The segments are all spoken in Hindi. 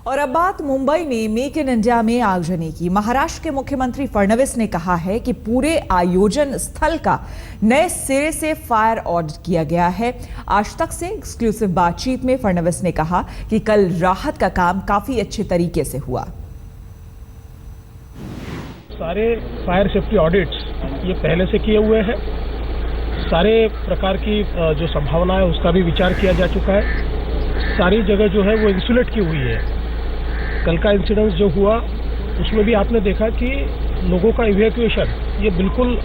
और अब बात मुंबई में मेक इन इंडिया में आगजनी की। महाराष्ट्र के मुख्यमंत्री फडणवीस ने कहा है कि पूरे आयोजन स्थल का नए सिरे से फायर ऑडिट किया गया है। आज तक से एक्सक्लूसिव बातचीत में फडणवीस ने कहा कि कल राहत का काम काफी अच्छे तरीके से हुआ। सारे फायर सेफ्टी ऑडिट्स ये पहले से किए हुए हैं। सारे प्रकार की जो संभावना है उसका भी विचार किया जा चुका है। सारी जगह जो है वो इंसुलेट की हुई है। कल का इंसिडेंस जो हुआ उसमें भी आपने देखा कि लोगों का इवैक्यूएशन ये बिल्कुल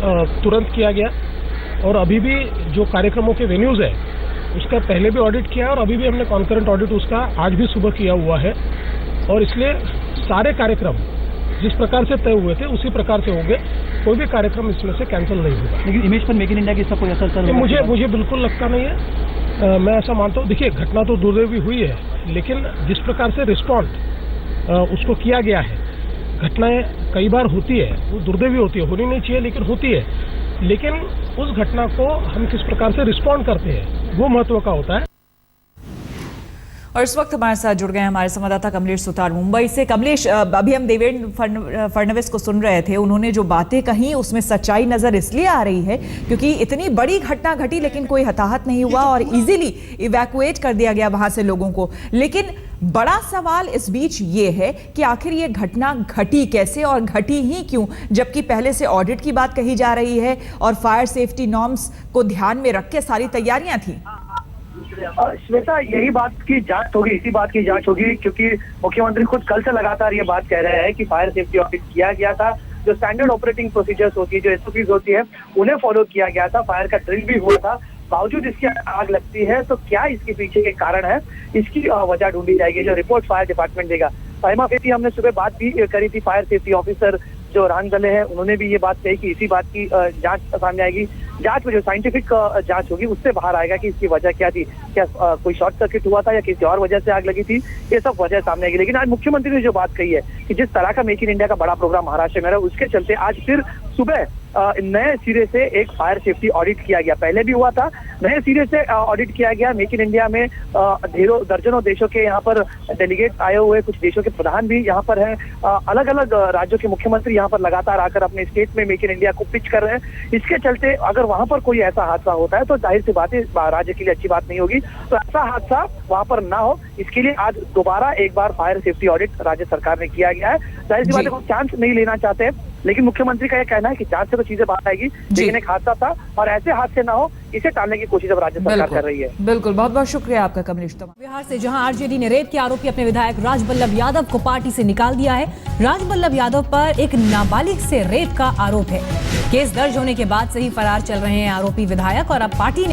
तुरंत किया गया। और अभी भी जो कार्यक्रमों के वेन्यूज़ है उसका पहले भी ऑडिट किया है और अभी भी हमने कॉन्करेंट ऑडिट उसका आज भी सुबह किया हुआ है। और इसलिए सारे कार्यक्रम जिस प्रकार से तय हुए थे उसी प्रकार से होंगे। कोई भी कार्यक्रम इसमें से कैंसिल नहीं होगा। लेकिन इमेज पर मेक इन इंडिया की इसका कोई असर मुझे बिल्कुल लगता नहीं है। मैं ऐसा मानता हूँ, देखिए घटना तो दुर्दैवी भी हुई है, लेकिन जिस प्रकार से रिस्पॉन्ड उसको किया गया है, घटनाएं कई बार होती है, वो दुर्दैवी होती है, होनी नहीं चाहिए लेकिन होती है। लेकिन उस घटना को हम किस प्रकार से रिस्पॉन्ड करते हैं वो महत्व का होता है। और इस वक्त हमारे साथ जुड़ गए हमारे संवाददाता कमलेश सुतार मुंबई से। कमलेश, अभी हम देवेंद्र फडणवीस को सुन रहे थे, उन्होंने जो बातें कही उसमें सच्चाई नजर इसलिए आ रही है क्योंकि इतनी बड़ी घटना घटी लेकिन कोई हताहत नहीं हुआ और इजीली इवैक्यूएट कर दिया गया वहां से लोगों को। लेकिन बड़ा सवाल इस बीच ये है कि आखिर ये घटना घटी कैसे और घटी ही क्यों, जबकि पहले से ऑडिट की बात कही जा रही है और फायर सेफ्टी नॉर्म्स को ध्यान में रख के सारी तैयारियां थी। श्वेता, यही बात की जांच होगी, इसी बात की जांच होगी क्योंकि मुख्यमंत्री खुद कल से लगातार ये बात कह रहे हैं कि फायर सेफ्टी ऑडिट किया गया था। जो स्टैंडर्ड ऑपरेटिंग प्रोसीजर्स होती है, जो एसओपीज होती है, उन्हें फॉलो किया गया था। फायर का ड्रिल भी हुआ था। बावजूद इसकी आग लगती है तो क्या इसके पीछे के कारण है, इसकी वजह ढूंढी जाएगी, जो रिपोर्ट फायर डिपार्टमेंट देगा। फाइमा फेटी हमने सुबह बात भी करी थी, फायर सेफ्टी ऑफिसर जो रान दले हैं उन्होंने भी ये बात कही कि इसी बात की जांच सामने आएगी। जांच में जो साइंटिफिक जांच होगी उससे बाहर आएगा कि इसकी वजह क्या थी, क्या कोई शॉर्ट सर्किट हुआ था या किसी और वजह से आग लगी थी, ये सब वजह सामने आएगी। लेकिन आज मुख्यमंत्री ने जो बात कही है कि जिस तरह का मेक इन इंडिया का बड़ा प्रोग्राम महाराष्ट्र में रहा, उसके चलते आज फिर सुबह नए सिरे से एक फायर सेफ्टी ऑडिट किया गया। पहले भी हुआ था, नए सिरे से ऑडिट किया गया। मेक इन इंडिया में दर्जनों देशों के यहाँ पर डेलीगेट आए हुए, कुछ देशों के प्रधान भी यहाँ पर हैं। अलग अलग राज्यों के मुख्यमंत्री यहाँ पर लगातार आकर अपने स्टेट में मेक इन इंडिया को पिच कर रहे हैं। इसके चलते अगर वहां पर कोई ऐसा हादसा होता है तो जाहिर सी बात है राज्य के लिए अच्छी बात नहीं होगी। तो ऐसा हादसा वहां पर ना हो, इसके लिए आज दोबारा एक बार फायर सेफ्टी ऑडिट राज्य सरकार ने किया गया है। जाहिर सी बात है कोई चांस नहीं लेना चाहते हैं, लेकिन मुख्यमंत्री का यह कहना है कि जांच से तो चीजें बाहर आएगी, लेकिन एक हादसा था और ऐसे हादसे ना हो, इसे टालने की कोशिश अब राज्य सरकार कर रही है। बिल्कुल, बहुत बहुत शुक्रिया आपका कमलेश। बिहार से जहां आरजेडी ने रेप के आरोपी अपने विधायक राजबल्लभ यादव को पार्टी से निकाल दिया है। राजबल्लभ यादव पर एक नाबालिग से रेप का आरोप है। केस दर्ज होने के बाद से ही फरार चल रहे हैं आरोपी विधायक और अब पार्टी ने